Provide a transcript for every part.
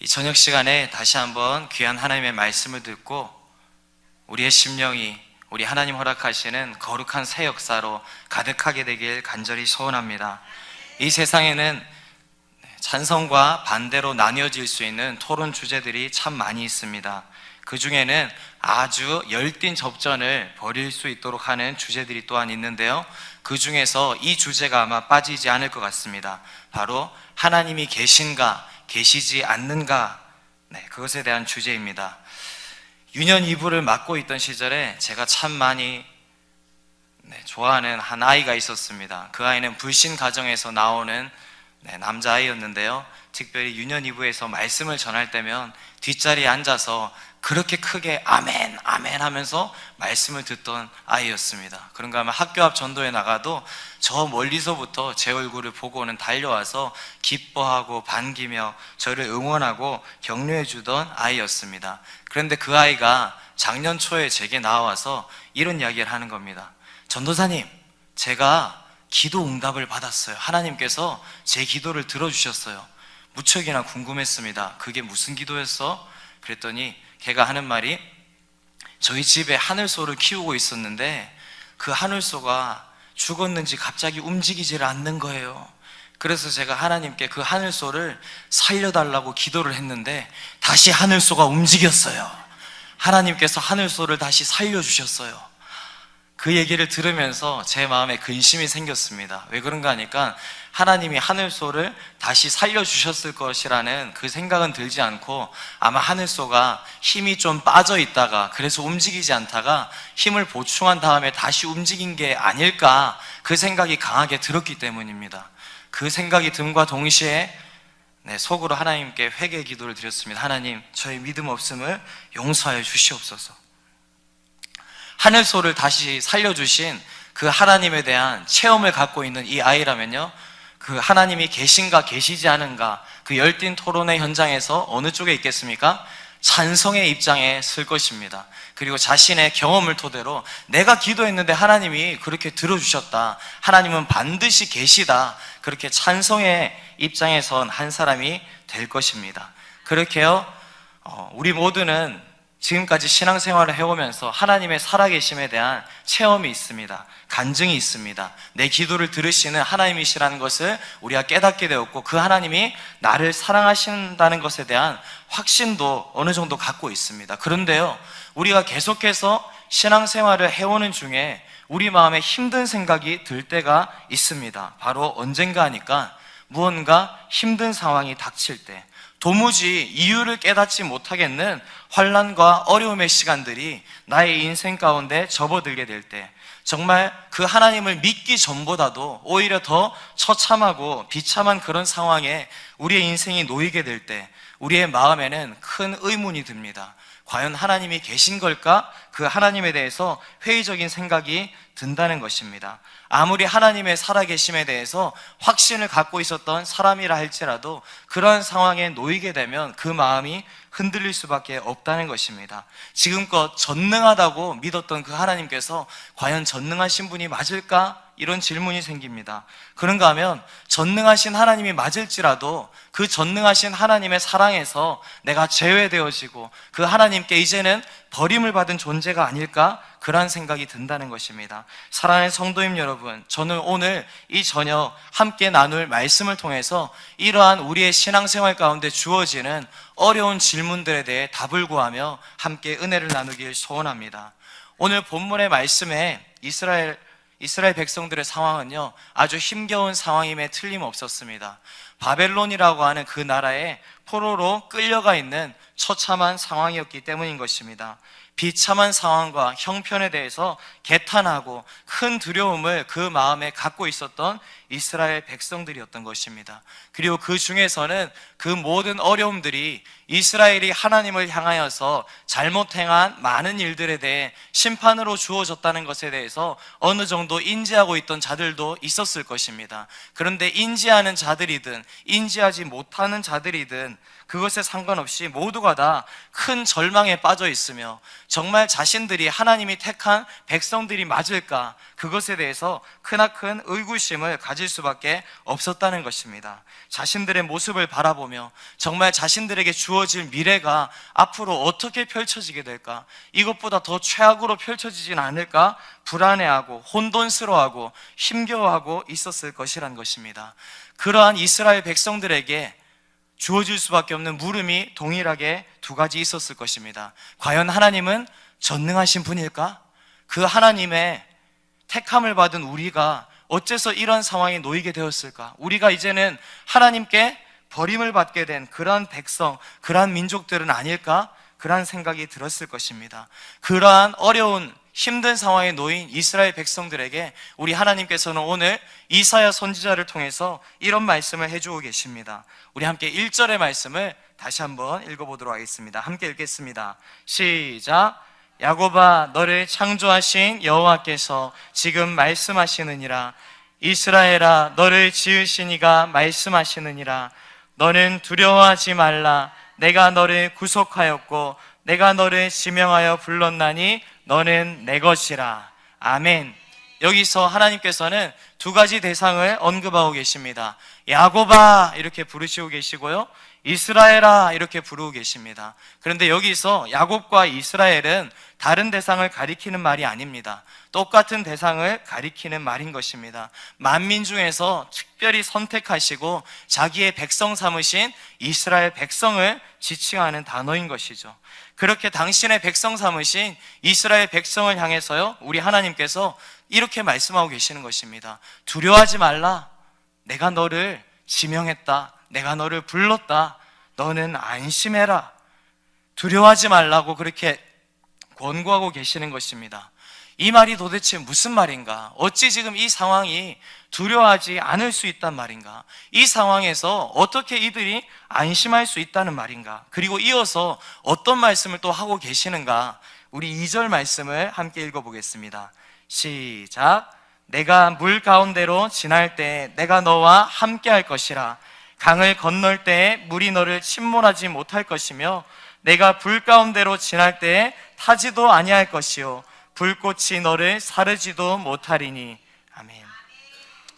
이 저녁 시간에 다시 한번 귀한 하나님의 말씀을 듣고 우리의 심령이 우리 하나님 허락하시는 거룩한 새 역사로 가득하게 되길 간절히 소원합니다. 이 세상에는 찬성과 반대로 나뉘어질 수 있는 토론 주제들이 참 많이 있습니다. 그 중에는 아주 열띤 접전을 벌일 수 있도록 하는 주제들이 또한 있는데요, 그 중에서 이 주제가 아마 빠지지 않을 것 같습니다. 바로 하나님이 계신가 계시지 않는가, 그것에 대한 주제입니다. 유년 이부를 맡고 있던 시절에 제가 참 많이 좋아하는 한 아이가 있었습니다. 그 아이는 불신 가정에서 나오는 남자아이였는데요, 특별히 유년 이부에서 말씀을 전할 때면 뒷자리에 앉아서 그렇게 크게 아멘 아멘 하면서 말씀을 듣던 아이였습니다. 그런가 하면 학교 앞 전도에 나가도 저 멀리서부터 제 얼굴을 보고는 달려와서 기뻐하고 반기며 저를 응원하고 격려해 주던 아이였습니다. 그런데 그 아이가 작년 초에 제게 나와서 이런 이야기를 하는 겁니다. 전도사님, 제가 기도 응답을 받았어요. 하나님께서 제 기도를 들어주셨어요. 무척이나 궁금했습니다. 그게 무슨 기도였어? 그랬더니 걔가 하는 말이, 저희 집에 하늘소를 키우고 있었는데 그 하늘소가 죽었는지 갑자기 움직이지를 않는 거예요. 그래서 제가 하나님께 그 하늘소를 살려달라고 기도를 했는데 다시 하늘소가 움직였어요. 하나님께서 하늘소를 다시 살려주셨어요. 그 얘기를 들으면서 제 마음에 근심이 생겼습니다. 왜 그런가 하니까 하나님이 하늘소를 다시 살려주셨을 것이라는 그 생각은 들지 않고, 아마 하늘소가 힘이 좀 빠져 있다가 그래서 움직이지 않다가 힘을 보충한 다음에 다시 움직인 게 아닐까, 그 생각이 강하게 들었기 때문입니다. 그 생각이 듦과 동시에 속으로 하나님께 회개 기도를 드렸습니다. 하나님, 저의 믿음 없음을 용서하여 주시옵소서. 하늘소를 다시 살려주신 그 하나님에 대한 체험을 갖고 있는 이 아이라면요, 그 하나님이 계신가 계시지 않은가, 그 열띤 토론의 현장에서 어느 쪽에 있겠습니까? 찬성의 입장에 설 것입니다. 그리고 자신의 경험을 토대로 내가 기도했는데 하나님이 그렇게 들어주셨다, 하나님은 반드시 계시다, 그렇게 찬성의 입장에 선 한 사람이 될 것입니다. 그렇게요, 우리 모두는 지금까지 신앙생활을 해오면서 하나님의 살아계심에 대한 체험이 있습니다. 간증이 있습니다. 내 기도를 들으시는 하나님이시라는 것을 우리가 깨닫게 되었고, 그 하나님이 나를 사랑하신다는 것에 대한 확신도 어느 정도 갖고 있습니다. 그런데요, 우리가 계속해서 신앙생활을 해오는 중에 우리 마음에 힘든 생각이 들 때가 있습니다. 바로 언젠가 하니까 무언가 힘든 상황이 닥칠 때, 도무지 이유를 깨닫지 못하겠는 환난과 어려움의 시간들이 나의 인생 가운데 접어들게 될 때, 정말 그 하나님을 믿기 전보다도 오히려 더 처참하고 비참한 그런 상황에 우리의 인생이 놓이게 될 때, 우리의 마음에는 큰 의문이 듭니다. 과연 하나님이 계신 걸까? 그 하나님에 대해서 회의적인 생각이 든다는 것입니다. 아무리 하나님의 살아계심에 대해서 확신을 갖고 있었던 사람이라 할지라도 그러한 상황에 놓이게 되면 그 마음이 흔들릴 수밖에 없다는 것입니다. 지금껏 전능하다고 믿었던 그 하나님께서 과연 전능하신 분이 맞을까? 이런 질문이 생깁니다. 그런가 하면 전능하신 하나님이 맞을지라도 그 전능하신 하나님의 사랑에서 내가 제외되어지고 그 하나님께 이제는 버림을 받은 존재가 아닐까? 그러한 생각이 든다는 것입니다. 사랑하는 성도님 여러분, 저는 오늘 이 저녁 함께 나눌 말씀을 통해서 이러한 우리의 신앙생활 가운데 주어지는 어려운 질문들에 대해 답을 구하며 함께 은혜를 나누길 소원합니다. 오늘 본문의 말씀에 이스라엘 백성들의 상황은요, 아주 힘겨운 상황임에 틀림없었습니다. 바벨론이라고 하는 그 나라에 포로로 끌려가 있는 처참한 상황이었기 때문인 것입니다. 비참한 상황과 형편에 대해서 개탄하고 큰 두려움을 그 마음에 갖고 있었던 이스라엘 백성들이었던 것입니다. 그리고 그 중에서는 그 모든 어려움들이 이스라엘이 하나님을 향하여서 잘못 행한 많은 일들에 대해 심판으로 주어졌다는 것에 대해서 어느 정도 인지하고 있던 자들도 있었을 것입니다. 그런데 인지하는 자들이든 인지하지 못하는 자들이든 그것에 상관없이 모두가 다 큰 절망에 빠져 있으며 정말 자신들이 하나님이 택한 백성들이 맞을까? 그것에 대해서 크나큰 의구심을 가질 수밖에 없었다는 것입니다. 자신들의 모습을 바라보며 정말 자신들에게 주어질 미래가 앞으로 어떻게 펼쳐지게 될까? 이것보다 더 최악으로 펼쳐지진 않을까? 불안해하고 혼돈스러워하고 힘겨워하고 있었을 것이란 것입니다. 그러한 이스라엘 백성들에게 주어질 수밖에 없는 물음이 동일하게 두 가지 있었을 것입니다. 과연 하나님은 전능하신 분일까? 그 하나님의 택함을 받은 우리가 어째서 이런 상황에 놓이게 되었을까? 우리가 이제는 하나님께 버림을 받게 된 그러한 백성, 그러한 민족들은 아닐까? 그러한 생각이 들었을 것입니다. 그러한 어려운 힘든 상황에 놓인 이스라엘 백성들에게 우리 하나님께서는 오늘 이사야 선지자를 통해서 이런 말씀을 해주고 계십니다. 우리 함께 1절의 말씀을 다시 한번 읽어보도록 하겠습니다. 함께 읽겠습니다. 시작. 야곱아, 너를 창조하신 여호와께서 지금 말씀하시느니라. 이스라엘아, 너를 지으신 이가 말씀하시느니라. 너는 두려워하지 말라. 내가 너를 구속하였고 내가 너를 지명하여 불렀나니 너는 내 것이라. 아멘. 여기서 하나님께서는 두 가지 대상을 언급하고 계십니다. 야곱아 이렇게 부르시고 계시고요, 이스라엘아 이렇게 부르고 계십니다. 그런데 여기서 야곱과 이스라엘은 다른 대상을 가리키는 말이 아닙니다. 똑같은 대상을 가리키는 말인 것입니다. 만민 중에서 특별히 선택하시고 자기의 백성 삼으신 이스라엘 백성을 지칭하는 단어인 것이죠. 그렇게 당신의 백성 삼으신 이스라엘 백성을 향해서요, 우리 하나님께서 이렇게 말씀하고 계시는 것입니다. 두려워하지 말라. 내가 너를 지명했다. 내가 너를 불렀다. 너는 안심해라. 두려워하지 말라고 그렇게 권고하고 계시는 것입니다. 이 말이 도대체 무슨 말인가? 어찌 지금 이 상황이 두려워하지 않을 수 있단 말인가? 이 상황에서 어떻게 이들이 안심할 수 있다는 말인가? 그리고 이어서 어떤 말씀을 또 하고 계시는가? 우리 2절 말씀을 함께 읽어보겠습니다. 시작. 내가 물 가운데로 지날 때 내가 너와 함께 할 것이라. 강을 건널 때에 물이 너를 침몰하지 못할 것이며 내가 불 가운데로 지날 때에 타지도 아니할 것이요 불꽃이 너를 사르지도 못하리니. 아멘.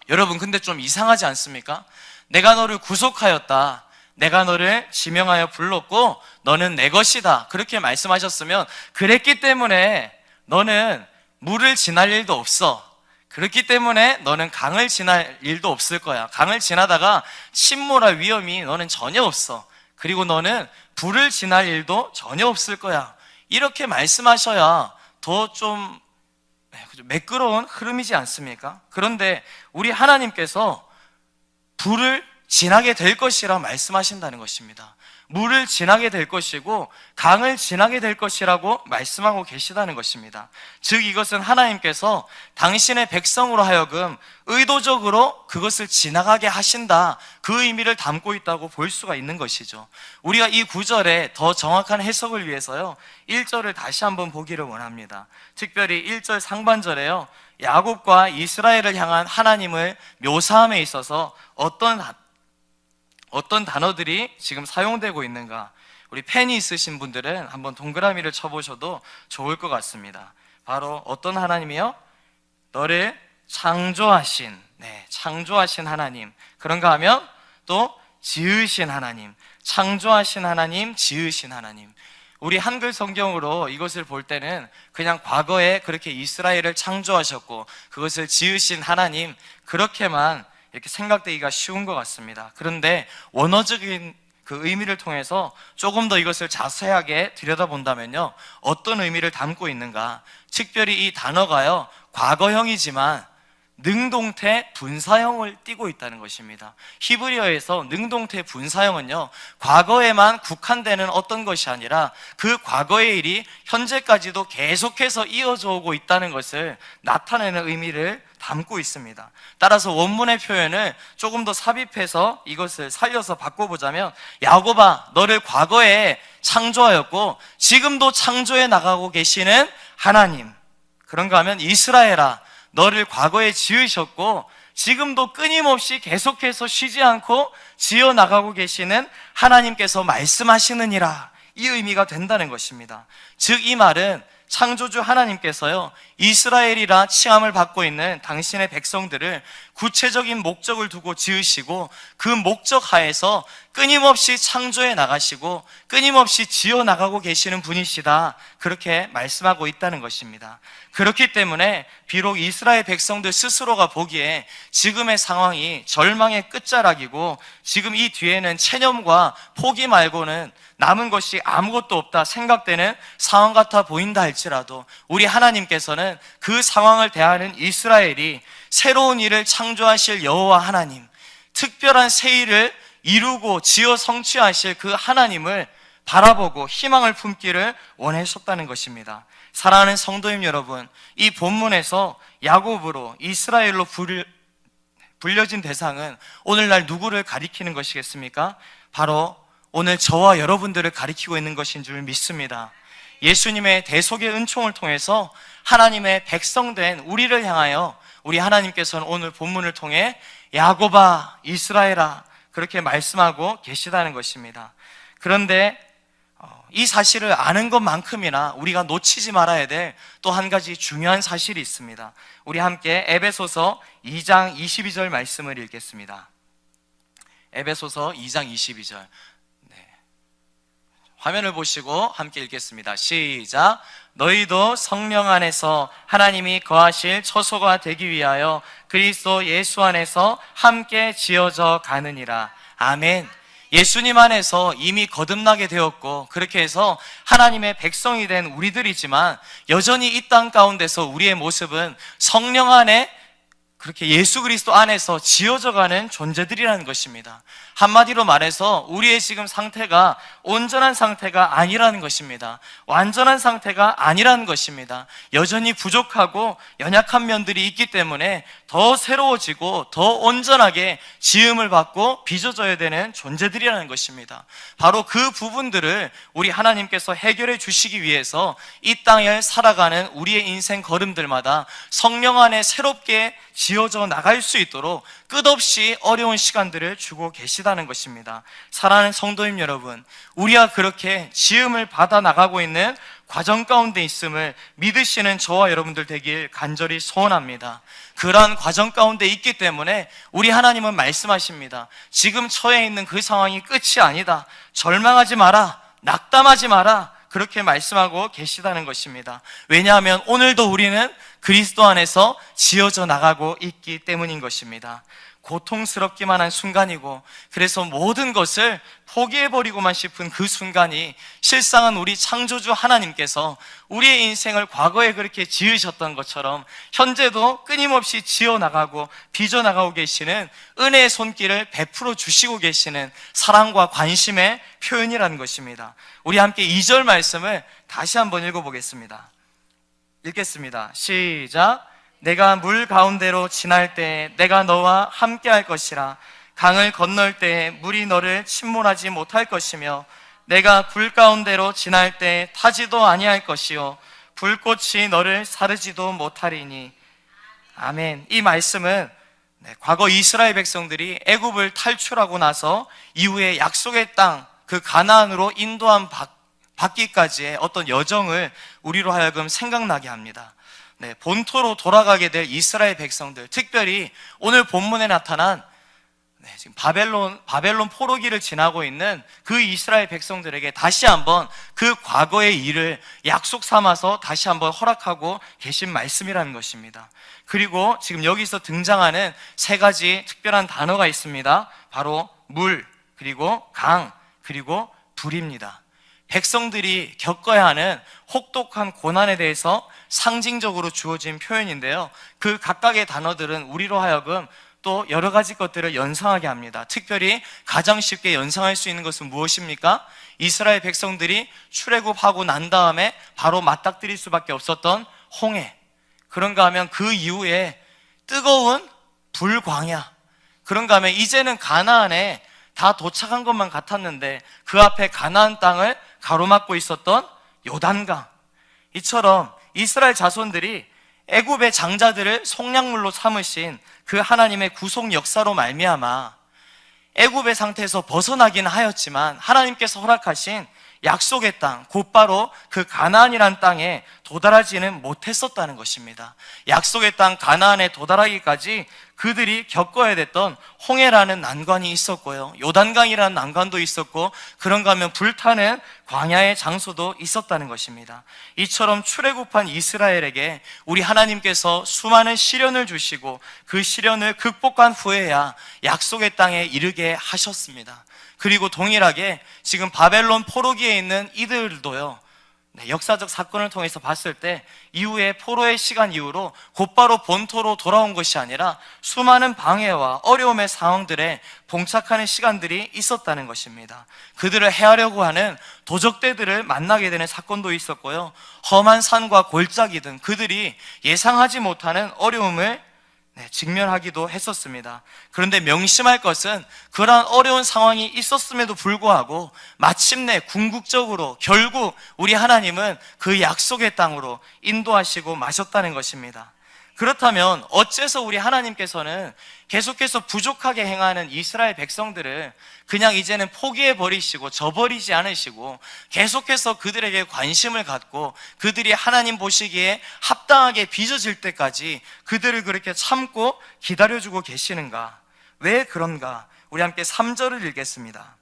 여러분, 근데 좀 이상하지 않습니까? 내가 너를 구속하였다. 내가 너를 지명하여 불렀고 너는 내 것이다. 그렇게 말씀하셨으면 그랬기 때문에 너는 물을 지날 일도 없어. 그렇기 때문에 너는 강을 지날 일도 없을 거야. 강을 지나다가 침몰할 위험이 너는 전혀 없어. 그리고 너는 불을 지날 일도 전혀 없을 거야. 이렇게 말씀하셔야 더 좀 매끄러운 흐름이지 않습니까? 그런데 우리 하나님께서 불을 지나게 될 것이라 말씀하신다는 것입니다. 물을 지나게 될 것이고 강을 지나게 될 것이라고 말씀하고 계시다는 것입니다. 즉 이것은 하나님께서 당신의 백성으로 하여금 의도적으로 그것을 지나가게 하신다, 그 의미를 담고 있다고 볼 수가 있는 것이죠. 우리가 이 구절의 더 정확한 해석을 위해서요, 1절을 다시 한번 보기를 원합니다. 특별히 1절 상반절에요, 야곱과 이스라엘을 향한 하나님을 묘사함에 있어서 어떤 단어들이 지금 사용되고 있는가, 우리 펜이 있으신 분들은 한번 동그라미를 쳐보셔도 좋을 것 같습니다. 바로 어떤 하나님이요? 너를 창조하신, 창조하신 하나님. 그런가 하면 또 지으신 하나님. 창조하신 하나님, 지으신 하나님. 우리 한글 성경으로 이것을 볼 때는 그냥 과거에 그렇게 이스라엘을 창조하셨고 그것을 지으신 하나님, 그렇게만 이렇게 생각되기가 쉬운 것 같습니다. 그런데 원어적인 그 의미를 통해서 조금 더 이것을 자세하게 들여다본다면요, 어떤 의미를 담고 있는가? 특별히 이 단어가요, 과거형이지만 능동태 분사형을 띠고 있다는 것입니다. 히브리어에서 능동태 분사형은요, 과거에만 국한되는 어떤 것이 아니라 그 과거의 일이 현재까지도 계속해서 이어져 오고 있다는 것을 나타내는 의미를 담고 있습니다. 따라서 원문의 표현을 조금 더 삽입해서 이것을 살려서 바꿔보자면, 야곱아, 너를 과거에 창조하였고 지금도 창조해 나가고 계시는 하나님. 그런가 하면 이스라엘아, 너를 과거에 지으셨고 지금도 끊임없이 계속해서 쉬지 않고 지어나가고 계시는 하나님께서 말씀하시느니라. 이 의미가 된다는 것입니다. 즉 이 말은 창조주 하나님께서요, 이스라엘이라 칭함을 받고 있는 당신의 백성들을 구체적인 목적을 두고 지으시고 그 목적 하에서 끊임없이 창조해 나가시고 끊임없이 지어 나가고 계시는 분이시다, 그렇게 말씀하고 있다는 것입니다. 그렇기 때문에 비록 이스라엘 백성들 스스로가 보기에 지금의 상황이 절망의 끝자락이고 지금 이 뒤에는 체념과 포기 말고는 남은 것이 아무것도 없다 생각되는 상황 같아 보인다 할지라도 우리 하나님께서는 그 상황을 대하는 이스라엘이 새로운 일을 창조하실 여호와 하나님, 특별한 새 일을 이루고 지어 성취하실 그 하나님을 바라보고 희망을 품기를 원하셨다는 것입니다. 사랑하는 성도님 여러분, 이 본문에서 야곱으로 이스라엘로 불려진 대상은 오늘날 누구를 가리키는 것이겠습니까? 바로 오늘 저와 여러분들을 가리키고 있는 것인 줄 믿습니다. 예수님의 대속의 은총을 통해서 하나님의 백성된 우리를 향하여 우리 하나님께서는 오늘 본문을 통해 야곱아, 이스라엘아, 그렇게 말씀하고 계시다는 것입니다. 그런데 이 사실을 아는 것만큼이나 우리가 놓치지 말아야 될 또 한 가지 중요한 사실이 있습니다. 우리 함께 에베소서 2장 22절 말씀을 읽겠습니다. 에베소서 2장 22절. 화면을 보시고 함께 읽겠습니다. 시작. 너희도 성령 안에서 하나님이 거하실 처소가 되기 위하여 그리스도 예수 안에서 함께 지어져 가느니라. 아멘. 예수님 안에서 이미 거듭나게 되었고 그렇게 해서 하나님의 백성이 된 우리들이지만 여전히 이 땅 가운데서 우리의 모습은 성령 안에 그렇게 예수 그리스도 안에서 지어져가는 존재들이라는 것입니다. 한마디로 말해서 우리의 지금 상태가 온전한 상태가 아니라는 것입니다. 완전한 상태가 아니라는 것입니다. 여전히 부족하고 연약한 면들이 있기 때문에 더 새로워지고 더 온전하게 지음을 받고 빚어져야 되는 존재들이라는 것입니다. 바로 그 부분들을 우리 하나님께서 해결해 주시기 위해서 이 땅을 살아가는 우리의 인생 걸음들마다 성령 안에 새롭게 지어져 나갈 수 있도록 끝없이 어려운 시간들을 주고 계시다는 것입니다. 사랑하는 성도님 여러분, 우리가 그렇게 지음을 받아 나가고 있는 과정 가운데 있음을 믿으시는 저와 여러분들 되길 간절히 소원합니다. 그러한 과정 가운데 있기 때문에 우리 하나님은 말씀하십니다. 지금 처해 있는 그 상황이 끝이 아니다. 절망하지 마라. 낙담하지 마라. 그렇게 말씀하고 계시다는 것입니다. 왜냐하면 오늘도 우리는 그리스도 안에서 지어져 나가고 있기 때문인 것입니다. 고통스럽기만 한 순간이고 그래서 모든 것을 포기해버리고만 싶은 그 순간이 실상은 우리 창조주 하나님께서 우리의 인생을 과거에 그렇게 지으셨던 것처럼 현재도 끊임없이 지어나가고 빚어나가고 계시는 은혜의 손길을 베풀어 주시고 계시는 사랑과 관심의 표현이라는 것입니다. 우리 함께 2절 말씀을 다시 한번 읽어보겠습니다. 읽겠습니다. 시작. 내가 물 가운데로 지날 때 내가 너와 함께 할 것이라. 강을 건널 때 물이 너를 침몰하지 못할 것이며 내가 불 가운데로 지날 때 타지도 아니할 것이요 불꽃이 너를 사르지도 못하리니. 아멘. 이 말씀은 과거 이스라엘 백성들이 애굽을 탈출하고 나서 이후에 약속의 땅, 그 가나안으로 인도함 받기까지의 어떤 여정을 우리로 하여금 생각나게 합니다. 본토로 돌아가게 될 이스라엘 백성들, 특별히 오늘 본문에 나타난 지금 바벨론 포로기를 지나고 있는 그 이스라엘 백성들에게 다시 한번 그 과거의 일을 약속 삼아서 다시 한번 허락하고 계신 말씀이라는 것입니다. 그리고 지금 여기서 등장하는 세 가지 특별한 단어가 있습니다. 바로 물, 그리고 강, 그리고 불입니다. 백성들이 겪어야 하는 혹독한 고난에 대해서 상징적으로 주어진 표현인데요. 그 각각의 단어들은 우리로 하여금 또 여러 가지 것들을 연상하게 합니다. 특별히 가장 쉽게 연상할 수 있는 것은 무엇입니까? 이스라엘 백성들이 출애굽하고 난 다음에 바로 맞닥뜨릴 수밖에 없었던 홍해. 그런가 하면 그 이후에 뜨거운 불광야. 그런가 하면 이제는 가나안에 다 도착한 것만 같았는데 그 앞에 가나안 땅을 가로막고 있었던 요단강. 이처럼 이스라엘 자손들이 애굽의 장자들을 속량물로 삼으신 그 하나님의 구속 역사로 말미암아 애굽의 상태에서 벗어나긴 하였지만 하나님께서 허락하신 약속의 땅, 곧바로 그 가나안이란 땅에 도달하지는 못했었다는 것입니다. 약속의 땅 가나안에 도달하기까지 그들이 겪어야 됐던 홍해라는 난관이 있었고요, 요단강이라는 난관도 있었고, 그런가 하면 불타는 광야의 장소도 있었다는 것입니다. 이처럼 출애굽한 이스라엘에게 우리 하나님께서 수많은 시련을 주시고 그 시련을 극복한 후에야 약속의 땅에 이르게 하셨습니다. 그리고 동일하게 지금 바벨론 포로기에 있는 이들도요, 역사적 사건을 통해서 봤을 때 이후에 포로의 시간 이후로 곧바로 본토로 돌아온 것이 아니라 수많은 방해와 어려움의 상황들에 봉착하는 시간들이 있었다는 것입니다. 그들을 해하려고 하는 도적대들을 만나게 되는 사건도 있었고요, 험한 산과 골짜기 등 그들이 예상하지 못하는 어려움을 직면하기도 했었습니다. 그런데 명심할 것은 그러한 어려운 상황이 있었음에도 불구하고 마침내 궁극적으로 결국 우리 하나님은 그 약속의 땅으로 인도하시고 마셨다는 것입니다. 그렇다면 어째서 우리 하나님께서는 계속해서 부족하게 행하는 이스라엘 백성들을 그냥 이제는 포기해버리시고 저버리지 않으시고 계속해서 그들에게 관심을 갖고 그들이 하나님 보시기에 합당하게 빚어질 때까지 그들을 그렇게 참고 기다려주고 계시는가? 왜 그런가? 우리 함께 3절을 읽겠습니다.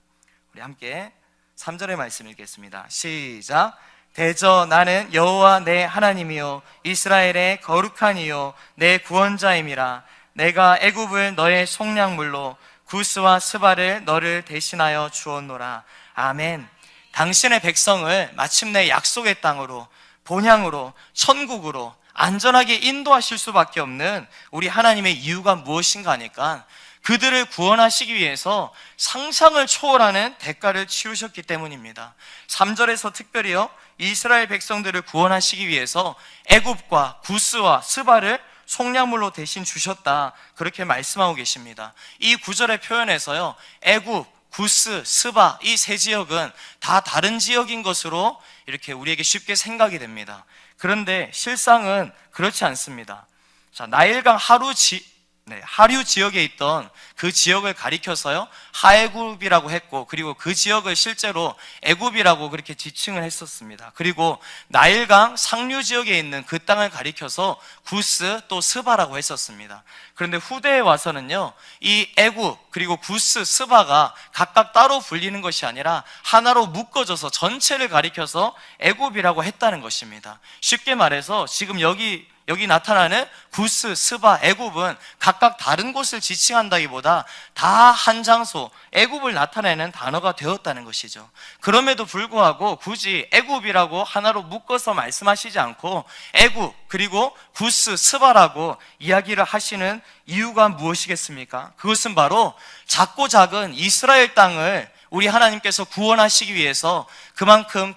우리 함께 3절의 말씀 읽겠습니다. 시작. 대저 나는 여호와 내 하나님이요 이스라엘의 거룩한 이요 내 구원자임이라. 내가 애굽을 너의 속량물로 구스와 스바를 너를 대신하여 주었노라. 아멘. 당신의 백성을 마침내 약속의 땅으로, 본향으로, 천국으로 안전하게 인도하실 수밖에 없는 우리 하나님의 이유가 무엇인가 하니까 그들을 구원하시기 위해서 상상을 초월하는 대가를 치르셨기 때문입니다. 3절에서 특별히요, 이스라엘 백성들을 구원하시기 위해서 애굽과 구스와 스바를 속량물로 대신 주셨다, 그렇게 말씀하고 계십니다. 이 구절의 표현에서요, 애굽, 구스, 스바 이 세 지역은 다 다른 지역인 것으로 이렇게 우리에게 쉽게 생각이 됩니다. 그런데 실상은 그렇지 않습니다. 자, 나일강 하류 지역에 있던 그 지역을 가리켜서요, 하애굽이라고 했고, 그리고 그 지역을 실제로 애굽이라고 그렇게 지칭을 했었습니다. 그리고 나일강 상류 지역에 있는 그 땅을 가리켜서 구스 또 스바라고 했었습니다. 그런데 후대에 와서는요, 이 애굽 그리고 구스, 스바가 각각 따로 불리는 것이 아니라 하나로 묶어져서 전체를 가리켜서 애굽이라고 했다는 것입니다. 쉽게 말해서 지금 여기 나타나는 구스, 스바, 애굽은 각각 다른 곳을 지칭한다기보다 다 한 장소, 애굽을 나타내는 단어가 되었다는 것이죠. 그럼에도 불구하고 굳이 애굽이라고 하나로 묶어서 말씀하시지 않고 애굽 그리고 구스, 스바라고 이야기를 하시는 이유가 무엇이겠습니까? 그것은 바로 작고 작은 이스라엘 땅을 우리 하나님께서 구원하시기 위해서 그만큼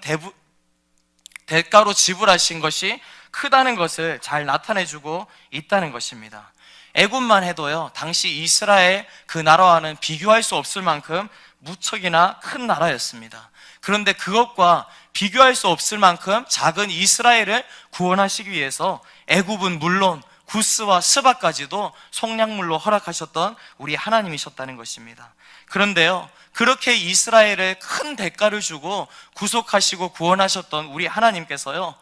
대가로 지불하신 것이 크다는 것을 잘 나타내주고 있다는 것입니다. 애굽만 해도요, 당시 이스라엘 그 나라와는 비교할 수 없을 만큼 무척이나 큰 나라였습니다. 그런데 그것과 비교할 수 없을 만큼 작은 이스라엘을 구원하시기 위해서 애굽은 물론 구스와 스바까지도 속량물로 허락하셨던 우리 하나님이셨다는 것입니다. 그런데요, 그렇게 이스라엘을 큰 대가를 주고 구속하시고 구원하셨던 우리 하나님께서요,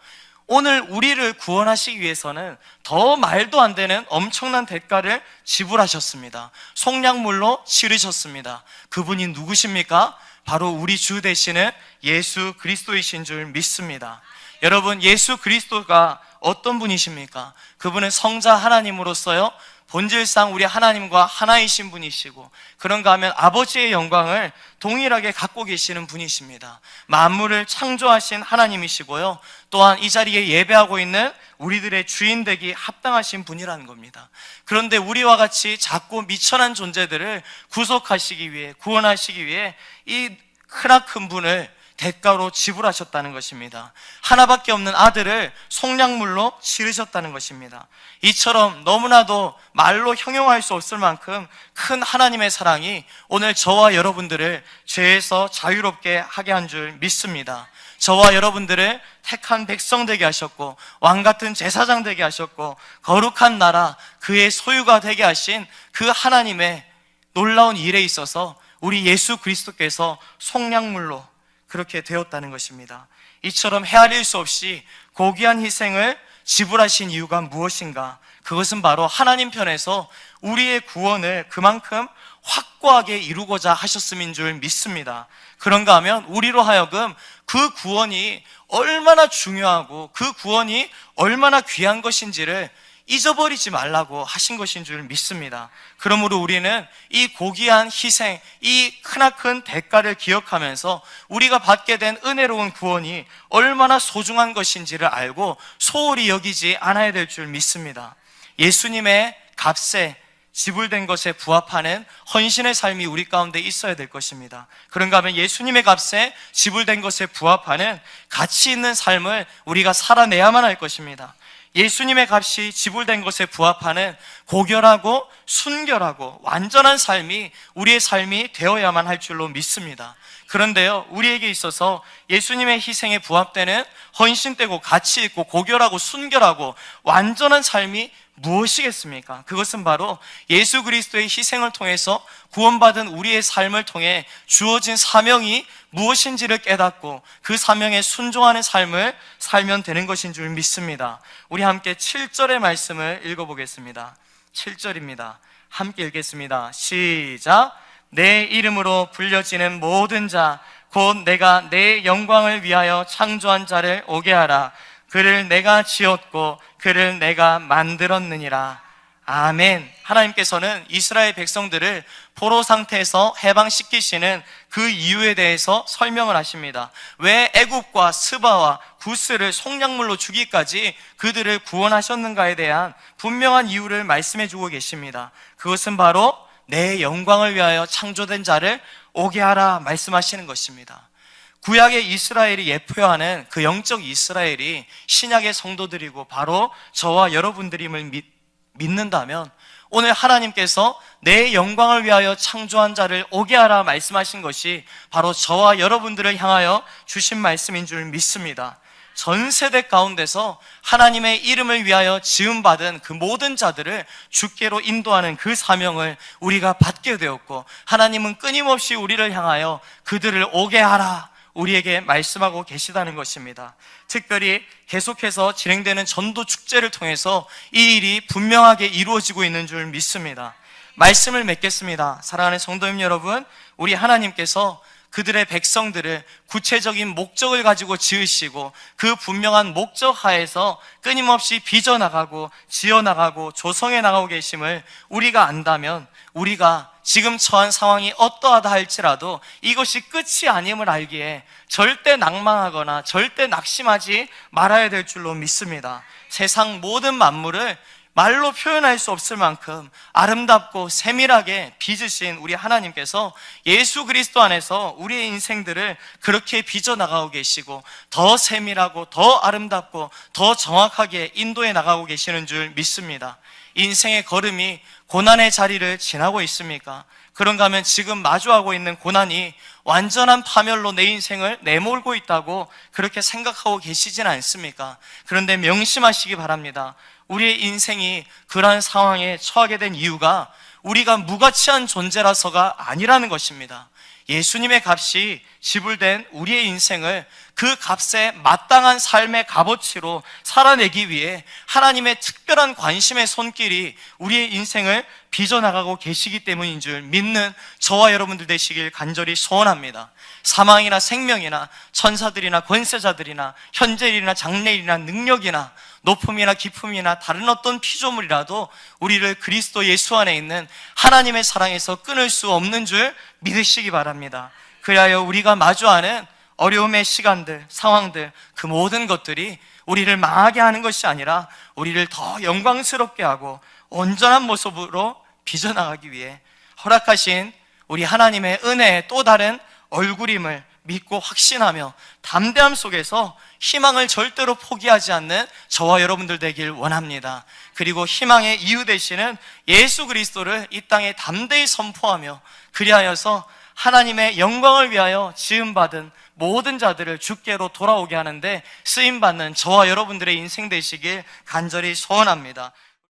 오늘 우리를 구원하시기 위해서는 더 말도 안 되는 엄청난 대가를 지불하셨습니다. 속량물로 치르셨습니다. 그분이 누구십니까? 바로 우리 주 되시는 예수 그리스도이신 줄 믿습니다. 여러분, 예수 그리스도가 어떤 분이십니까? 그분은 성자 하나님으로서요, 본질상 우리 하나님과 하나이신 분이시고, 그런가 하면 아버지의 영광을 동일하게 갖고 계시는 분이십니다. 만물을 창조하신 하나님이시고요, 또한 이 자리에 예배하고 있는 우리들의 주인 되기 합당하신 분이라는 겁니다. 그런데 우리와 같이 작고 미천한 존재들을 구속하시기 위해, 구원하시기 위해 이 크나큰 분을 대가로 지불하셨다는 것입니다. 하나밖에 없는 아들을 속량물로 치르셨다는 것입니다. 이처럼 너무나도 말로 형용할 수 없을 만큼 큰 하나님의 사랑이 오늘 저와 여러분들을 죄에서 자유롭게 하게 한 줄 믿습니다. 저와 여러분들을 택한 백성 되게 하셨고, 왕같은 제사장 되게 하셨고, 거룩한 나라 그의 소유가 되게 하신 그 하나님의 놀라운 일에 있어서 우리 예수 그리스도께서 속량물로, 그렇게 되었다는 것입니다. 이처럼 헤아릴 수 없이 고귀한 희생을 지불하신 이유가 무엇인가? 그것은 바로 하나님 편에서 우리의 구원을 그만큼 확고하게 이루고자 하셨음인 줄 믿습니다. 그런가 하면 우리로 하여금 그 구원이 얼마나 중요하고 그 구원이 얼마나 귀한 것인지를 잊어버리지 말라고 하신 것인 줄 믿습니다. 그러므로 우리는 이 고귀한 희생, 이 크나큰 대가를 기억하면서 우리가 받게 된 은혜로운 구원이 얼마나 소중한 것인지를 알고 소홀히 여기지 않아야 될 줄 믿습니다. 예수님의 값에 지불된 것에 부합하는 헌신의 삶이 우리 가운데 있어야 될 것입니다. 그런가 하면 예수님의 값에 지불된 것에 부합하는 가치 있는 삶을 우리가 살아내야만 할 것입니다. 예수님의 값이 지불된 것에 부합하는 고결하고 순결하고 완전한 삶이 우리의 삶이 되어야만 할 줄로 믿습니다. 그런데요, 우리에게 있어서 예수님의 희생에 부합되는 헌신되고 가치 있고 고결하고 순결하고 완전한 삶이 무엇이겠습니까? 그것은 바로 예수 그리스도의 희생을 통해서 구원받은 우리의 삶을 통해 주어진 사명이 무엇인지를 깨닫고 그 사명에 순종하는 삶을 살면 되는 것인 줄 믿습니다. 우리 함께 7절의 말씀을 읽어보겠습니다. 7절입니다. 함께 읽겠습니다. 시작. 내 이름으로 불려지는 모든 자 곧 내가 내 영광을 위하여 창조한 자를 오게 하라. 그를 내가 지었고 그를 내가 만들었느니라. 아멘. 하나님께서는 이스라엘 백성들을 포로 상태에서 해방시키시는 그 이유에 대해서 설명을 하십니다. 왜 애굽과 스바와 구스를 속량물로 주기까지 그들을 구원하셨는가에 대한 분명한 이유를 말씀해 주고 계십니다. 그것은 바로 내 영광을 위하여 창조된 자를 오게 하라 말씀하시는 것입니다. 구약의 이스라엘이 예표하는 그 영적 이스라엘이 신약의 성도들이고 바로 저와 여러분들임을 믿는다면 오늘 하나님께서 내 영광을 위하여 창조한 자를 오게 하라 말씀하신 것이 바로 저와 여러분들을 향하여 주신 말씀인 줄 믿습니다. 전 세대 가운데서 하나님의 이름을 위하여 지음받은 그 모든 자들을 주께로 인도하는 그 사명을 우리가 받게 되었고 하나님은 끊임없이 우리를 향하여 그들을 오게 하라 우리에게 말씀하고 계시다는 것입니다. 특별히 계속해서 진행되는 전도 축제를 통해서 이 일이 분명하게 이루어지고 있는 줄 믿습니다. 말씀을 맺겠습니다. 사랑하는 성도님 여러분, 우리 하나님께서 그들의 백성들을 구체적인 목적을 가지고 지으시고 그 분명한 목적 하에서 끊임없이 빚어나가고 지어나가고 조성해 나가고 계심을 우리가 안다면 우리가 지금 처한 상황이 어떠하다 할지라도 이것이 끝이 아님을 알기에 절대 낭망하거나 절대 낙심하지 말아야 될 줄로 믿습니다. 세상 모든 만물을 말로 표현할 수 없을 만큼 아름답고 세밀하게 빚으신 우리 하나님께서 예수 그리스도 안에서 우리의 인생들을 그렇게 빚어나가고 계시고 더 세밀하고 더 아름답고 더 정확하게 인도해 나가고 계시는 줄 믿습니다. 인생의 걸음이 고난의 자리를 지나고 있습니까? 그런가 하면 지금 마주하고 있는 고난이 완전한 파멸로 내 인생을 내몰고 있다고 그렇게 생각하고 계시지는 않습니까? 그런데 명심하시기 바랍니다. 우리의 인생이 그러한 상황에 처하게 된 이유가 우리가 무가치한 존재라서가 아니라는 것입니다. 예수님의 값이 지불된 우리의 인생을 그 값에 마땅한 삶의 값어치로 살아내기 위해 하나님의 특별한 관심의 손길이 우리의 인생을 빚어나가고 계시기 때문인 줄 믿는 저와 여러분들 되시길 간절히 소원합니다. 사망이나 생명이나 천사들이나 권세자들이나 현재일이나 장래일이나 능력이나 높음이나 깊음이나 다른 어떤 피조물이라도 우리를 그리스도 예수 안에 있는 하나님의 사랑에서 끊을 수 없는 줄 믿으시기 바랍니다. 그리하여 우리가 마주하는 어려움의 시간들, 상황들, 그 모든 것들이 우리를 망하게 하는 것이 아니라 우리를 더 영광스럽게 하고 온전한 모습으로 빚어나가기 위해 허락하신 우리 하나님의 은혜의 또 다른 얼굴임을 믿고 확신하며 담대함 속에서 희망을 절대로 포기하지 않는 저와 여러분들 되길 원합니다. 그리고 희망의 이유 되시는 예수 그리스도를 이 땅에 담대히 선포하며 그리하여서 하나님의 영광을 위하여 지음받은 모든 자들을 주께로 돌아오게 하는데 쓰임받는 저와 여러분들의 인생 되시길 간절히 소원합니다.